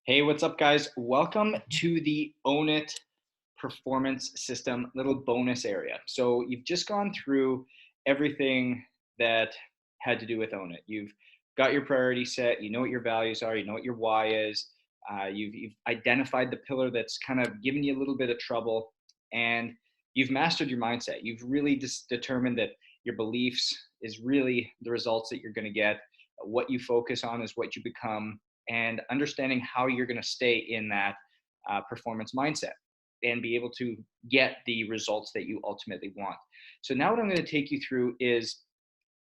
Hey, what's up, guys? Welcome to the Own It Performance System little bonus area. So, you've just gone through everything that had to do with Own It. You've got your priority set, you know what your values are, you know what your why is, you've identified the pillar that's kind of giving you a little bit of trouble, and you've mastered your mindset. You've really just determined that your beliefs is really the results that you're going to get. What you focus on is what you become, and understanding how you're going to stay in that performance mindset and be able to get the results that you ultimately want. So now what I'm going to take you through is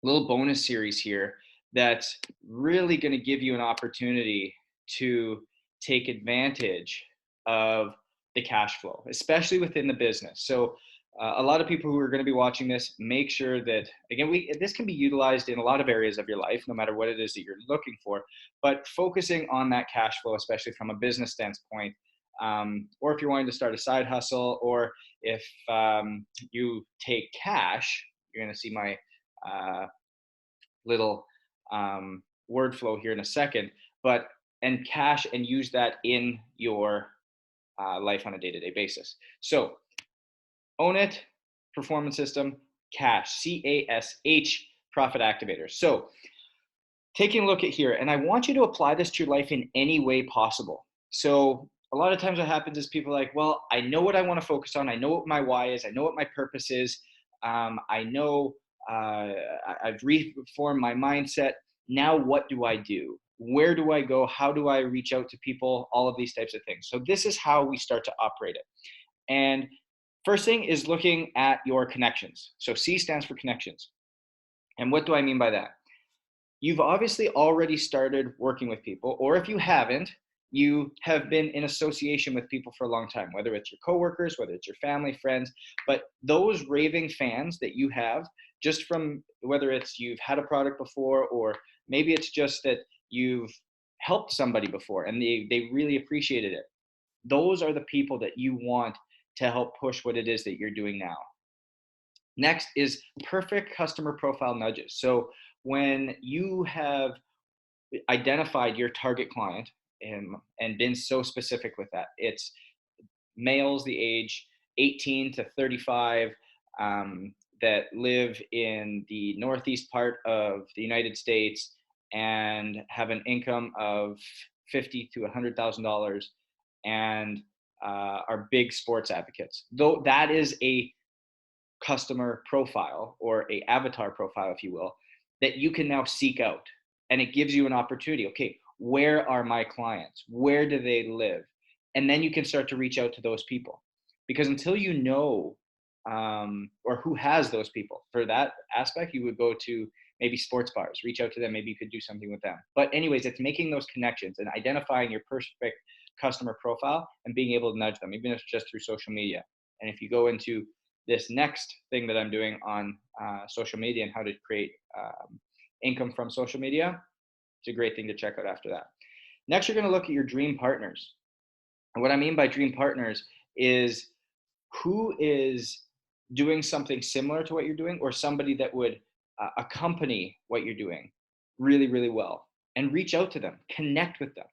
a little bonus series here that's really going to give you an opportunity to take advantage of the cash flow, especially within the business. So, a lot of people who are going to be watching this, make sure that again, this can be utilized in a lot of areas of your life, no matter what it is that you're looking for. But focusing on that cash flow, especially from a business standpoint, or if you're wanting to start a side hustle, or if you take cash, you're going to see my uh, little word flow here in a second, but and cash and use that in your life on a day-to-day basis. So Own It, performance system, cash, CASH, profit activators. So taking a look at here, and I want you to apply this to your life in any way possible. So a lot of times what happens is people are like, well, I know what I want to focus on. I know what my why is. I know what my purpose is. I know I've reformed my mindset. Now what do I do? Where do I go? How do I reach out to people? All of these types of things. So this is how we start to operate it. And first thing is looking at your connections. So C stands for connections. And what do I mean by that? You've obviously already started working with people, or if you haven't, you have been in association with people for a long time, whether it's your coworkers, whether it's your family, friends, but those raving fans that you have, just from whether it's you've had a product before, or maybe it's just that you've helped somebody before and they really appreciated it. Those are the people that you want to help push what it is that you're doing now. Next is perfect customer profile nudges. So when you have identified your target client and been so specific with that, it's males the age 18 to 35, that live in the northeast part of the United States and have an income of 50 to $100,000, and are big sports advocates. Though that is a customer profile, or a avatar profile, if you will, that you can now seek out. And it gives you an opportunity. Okay, where are my clients? Where do they live? And then you can start to reach out to those people. Because until you know, or who has those people, for that aspect, you would go to maybe sports bars, reach out to them. Maybe you could do something with them. But, anyways, it's making those connections and identifying your perfect customer profile and being able to nudge them, even if it's just through social media. And if you go into this next thing that I'm doing on social media and how to create income from social media, it's a great thing to check out after that. Next, you're going to look at your dream partners. And what I mean by dream partners is who is doing something similar to what you're doing, or somebody that would accompany what you're doing really, really well. And reach out to them, connect with them,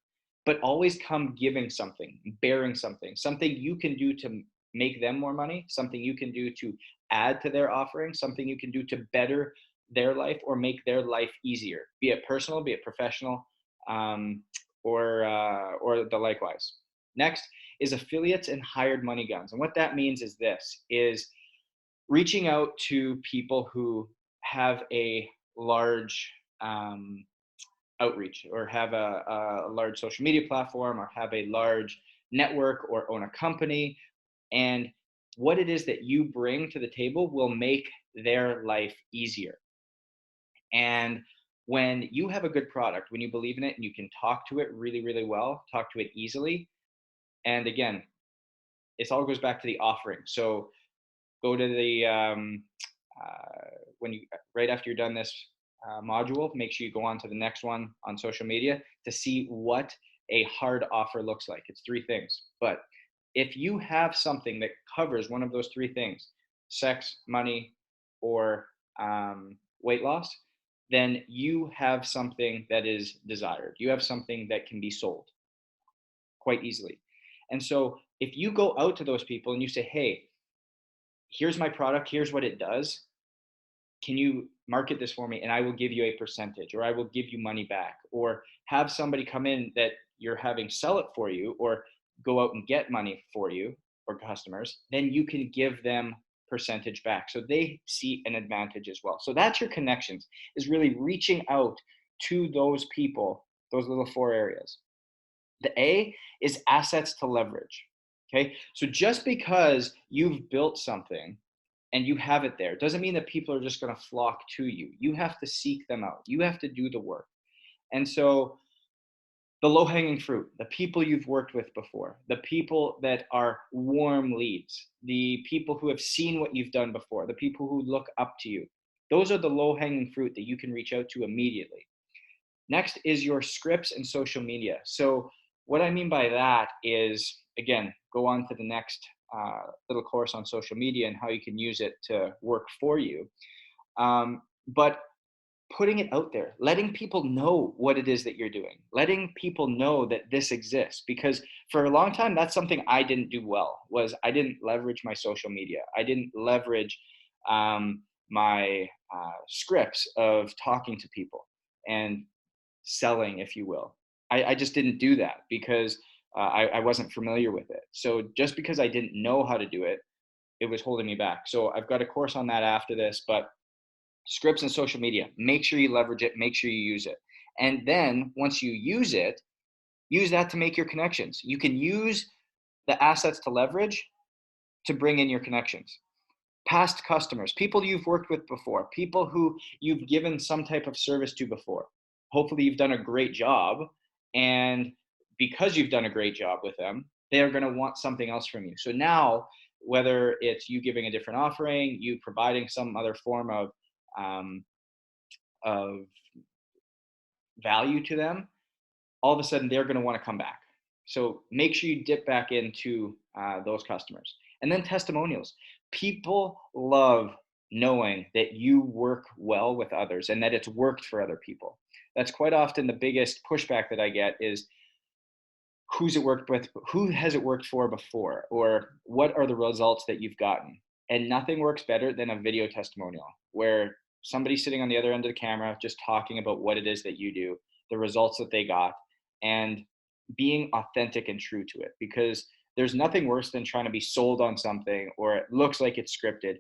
but always come giving something, bearing something, something you can do to make them more money, something you can do to add to their offering, something you can do to better their life or make their life easier, be it personal, be it professional, um, or the likewise. Next is affiliates and hired money guns. And what that means is this is reaching out to people who have a large outreach, or have a large social media platform, or have a large network, or own a company. And what it is that you bring to the table will make their life easier. And when you have a good product, when you believe in it and you can talk to it really, really well, talk to it easily. And again, it all goes back to the offering. So go to the when you right after you're done this module, make sure you go on to the next one on social media to see what a hard offer looks like. It's three things, but if you have something that covers one of those three things, sex, money, or weight loss, then you have something that is desired. You have something that can be sold. quite easily. And so if you go out to those people and you say, hey, here's my product, here's what it does, can you market this for me and I will give you a percentage, or I will give you money back, or have somebody come in that you're having sell it for you, or go out and get money for you or customers, then you can give them percentage back. So they see an advantage as well. So that's your connections, is really reaching out to those people, those little four areas. The A is assets to leverage. Okay. So just because you've built something and you have it there doesn't mean that people are just going to flock to you. You have to seek them out. You have to do the work. And so the low hanging fruit, the people you've worked with before, the people that are warm leads, the people who have seen what you've done before, the people who look up to you, those are the low hanging fruit that you can reach out to immediately. Next is your scripts and social media. So what I mean by that is, again, go on to the next little course on social media and how you can use it to work for you. But putting it out there, letting people know what it is that you're doing, letting people know that this exists. Because for a long time, that's something I didn't do well, was I didn't leverage my social media. I didn't leverage my scripts of talking to people and selling, if you will. I just didn't do that because I wasn't familiar with it. So just because I didn't know how to do it, it was holding me back. So I've got a course on that after this, but scripts and social media, make sure you leverage it, make sure you use it. And then once you use it, use that to make your connections. You can use the assets to leverage to bring in your connections. Past customers, people you've worked with before, people who you've given some type of service to before. Hopefully you've done a great job, and because you've done a great job with them, they are going to want something else from you. So now, whether it's you giving a different offering, you providing some other form um, of value to them, all of a sudden they're going to want to come back. So make sure you dip back into those customers. And then testimonials. People love knowing that you work well with others and that it's worked for other people. That's quite often the biggest pushback that I get is, who's it worked with, who has it worked for before, or what are the results that you've gotten. And nothing works better than a video testimonial where somebody's sitting on the other end of the camera just talking about what it is that you do, the results that they got, and being authentic and true to it. Because there's nothing worse than trying to be sold on something or it looks like it's scripted,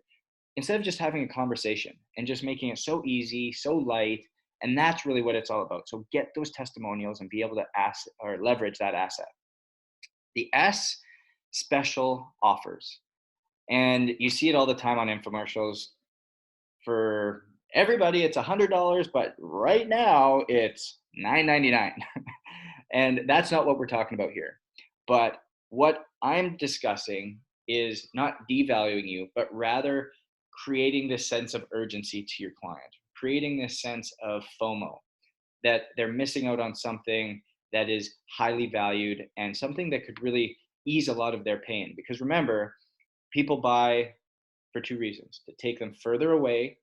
instead of just having a conversation and just making it so easy, so light. And that's really what it's all about. So get those testimonials and be able to ask or leverage that asset. The S, special offers. And you see it all the time on infomercials. For everybody, it's $100, but right now it's $9.99. And that's not what we're talking about here. But what I'm discussing is not devaluing you, but rather creating this sense of urgency to your client, creating this sense of FOMO, that they're missing out on something that is highly valued and something that could really ease a lot of their pain. Because remember, people buy for two reasons: to take them further away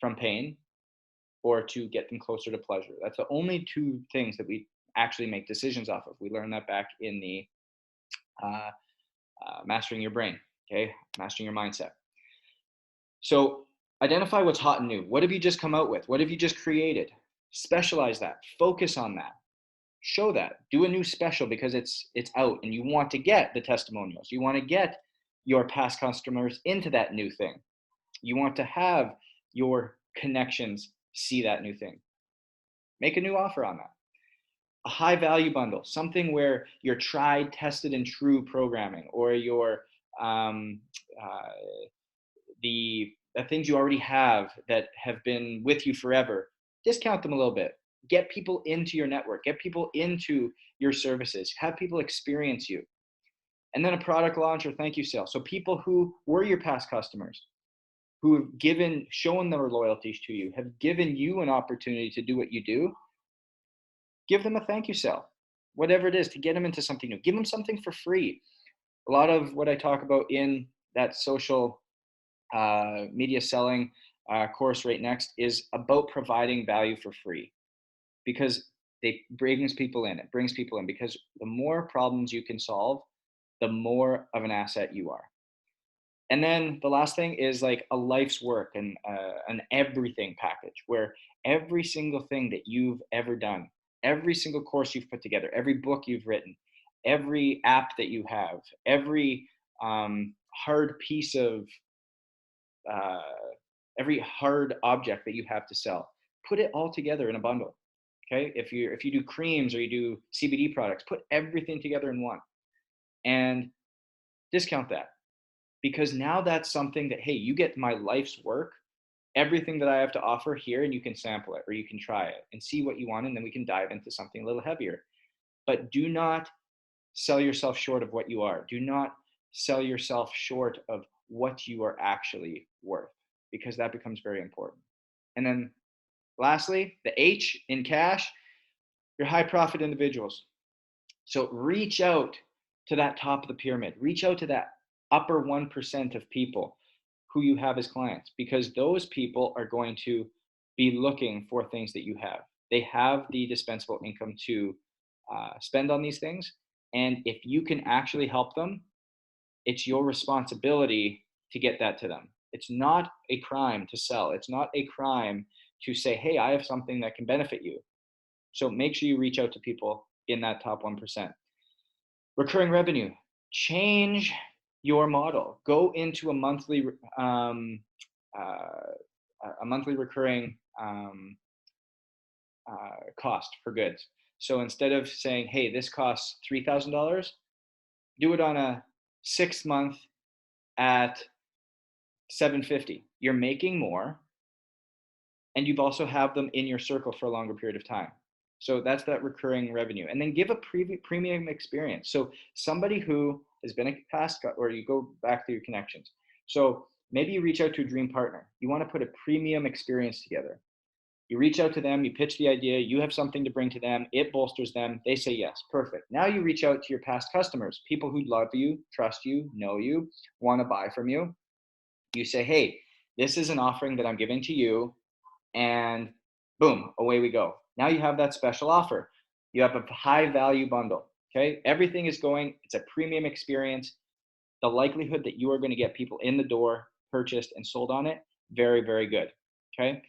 from pain or to get them closer to pleasure. That's the only two things that we actually make decisions off of. We learned that back in the uh, mastering your brain, okay, mastering your mindset. So identify what's hot and new. What have you just come out with? What have you just created? Specialize that. Focus on that. Show that. Do a new special because it's out and you want to get the testimonials. You want to get your past customers into that new thing. You want to have your connections see that new thing. Make a new offer on that. A high value bundle, something where your tried, tested, and true programming, or your uh, the things you already have that have been with you forever. Discount them a little bit. Get people into your network. Get people into your services. Have people experience you. And then a product launch or thank you sale. So people who were your past customers, who have shown their loyalties to you, have given you an opportunity to do what you do, give them a thank you sale, whatever it is, to get them into something new. Give them something for free. A lot of what I talk about in that social media selling course right next is about providing value for free, because They brings people in. It brings people in because the more problems you can solve, the more of an asset you are. And then the last thing is like a life's work and an everything package where every single thing that you've ever done, every single course you've put together, every book you've written, every app that you have, every hard piece of uh, every hard object that you have to sell, put it all together in a bundle. Okay, if you do creams or you do CBD products, put everything together in one and discount that, because now that's something that, hey, you get my life's work, everything that I have to offer here, and you can sample it or you can try it and see what you want, and then we can dive into something a little heavier. But do not sell yourself short of what you are. Do not sell yourself short of what you are actually worth, because that becomes very important. And then lastly, the H in cash, your high profit individuals. So reach out to that top of the pyramid, reach out to that upper 1% of people who you have as clients, because those people are going to be looking for things that you have. They have the dispensable income to spend on these things. And if you can actually help them, it's your responsibility to get that to them. It's not a crime to sell. It's not a crime to say, hey, I have something that can benefit you. So make sure you reach out to people in that top 1%. Recurring revenue, change your model. Go into uh, a monthly recurring cost for goods. So instead of saying, hey, this costs $3,000, do it on a 6 month at 750. You're making more, and you've also have them in your circle for a longer period of time. So that's that recurring revenue. And then give a premium experience. So somebody who has been a past, or you go back to your connections. So maybe you reach out to a dream partner. You want to put a premium experience together. You reach out to them, you pitch the idea, you have something to bring to them, it bolsters them, they say yes, perfect. Now you reach out to your past customers, people who love you, trust you, know you, want to buy from you. You say, hey, this is an offering that I'm giving to you, and boom, away we go. Now you have that special offer. You have a high value bundle. Okay. Everything is going, it's a premium experience. The likelihood that you are going to get people in the door, purchased, and sold on it, very, very good. Okay.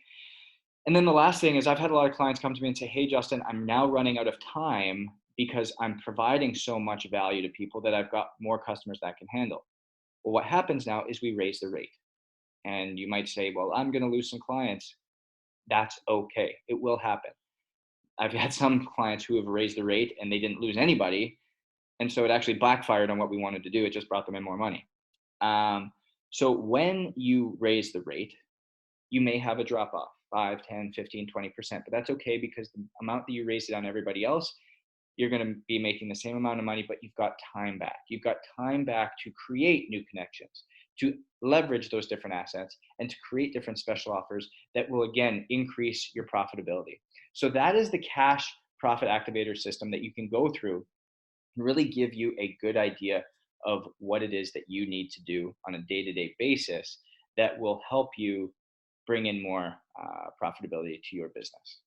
And then the last thing is, I've had a lot of clients come to me and say, hey, Justin, I'm now running out of time because I'm providing so much value to people that I've got more customers that I can handle. Well, what happens now is we raise the rate. And you might say, well, I'm going to lose some clients. That's okay. It will happen. I've had some clients who have raised the rate and they didn't lose anybody. And so it actually backfired on what we wanted to do. It just brought them in more money. So when you raise the rate, you may have a drop off 5, 10, 15, 20%, but that's okay, because the amount that you raised it on everybody else, you're going to be making the same amount of money, but you've got time back. You've got time back to create new connections, to leverage those different assets, and to create different special offers that will, again, increase your profitability. So that is the cash profit activator system that you can go through and really give you a good idea of what it is that you need to do on a day-to-day basis that will help you bring in more profitability to your business.